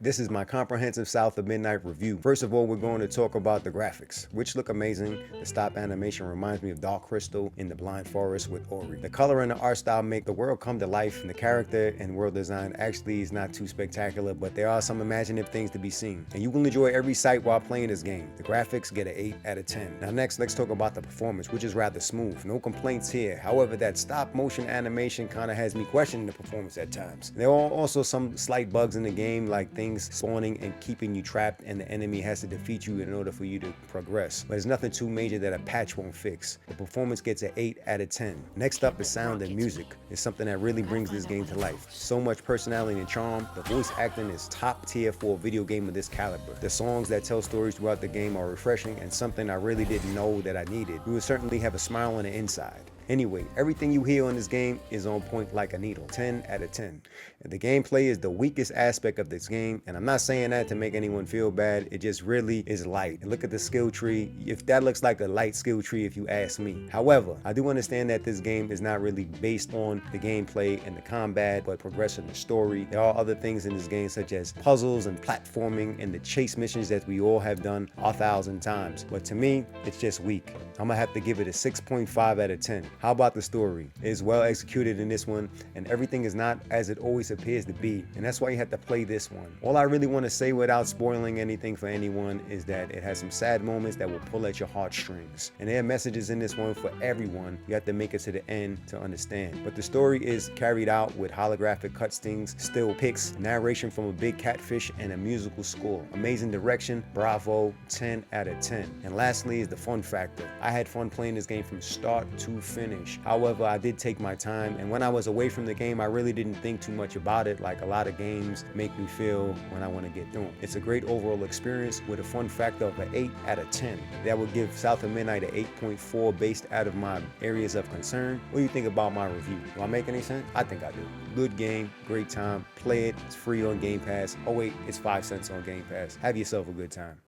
This is my comprehensive South of Midnight review. First of all, we're going to talk about the graphics, which look amazing. The stop animation reminds me of Dark Crystal in the Blind Forest with Ori. The color and the art style make the world come to life, and the character and world design actually is not too spectacular, but there are some imaginative things to be seen. And you will enjoy every sight while playing this game. The graphics get an 8 out of 10. Now next, let's talk about the performance, which is rather smooth. No complaints here. However, that stop motion animation kind of has me questioning the performance at times. There are also some slight bugs in the game, like things spawning and keeping you trapped, and the enemy has to defeat you in order for you to progress. But it's nothing too major that a patch won't fix. The performance gets an 8 out of 10. Next up is sound and music. It's something that really brings this game to life. So much personality and charm. The voice acting is top tier for a video game of this caliber. The songs that tell stories throughout the game are refreshing and something I really didn't know that I needed. You will certainly have a smile on the inside. Anyway, everything you hear on this game is on point like a needle. 10 out of 10. The gameplay is the weakest aspect of this game, and I'm not saying that to make anyone feel bad. It just really is light. And look at the skill tree. If that looks like a light skill tree if you ask me. However, I do understand that this game is not really based on the gameplay and the combat, but progressing the story. There are other things in this game such as puzzles and platforming and the chase missions that we all have done 1,000 times. But to me, it's just weak. I'm gonna have to give it a 6.5 out of 10. How about the story? It's well executed in this one, and everything is not as it always appears to be, and that's why you have to play this one. All I really want to say without spoiling anything for anyone is that it has some sad moments that will pull at your heartstrings, and there are messages in this one for everyone. You have to make it to the end to understand. But the story is carried out with holographic cutscenes, still pics, narration from a big catfish, and a musical score. Amazing direction, bravo, 10 out of 10. And lastly is the fun factor. I had fun playing this game from start to finish. However, I did take my time, and when I was away from the game, I really didn't think too much about it like a lot of games make me feel when I want to get through them. It's a great overall experience with a fun factor of an 8 out of 10. That would give South of Midnight an 8.4 based out of my areas of concern. What do you think about my review? Do I make any sense? I think I do. Good game, great time. Play it. It's free on Game Pass. Oh wait, it's 5 cents on Game Pass. Have yourself a good time.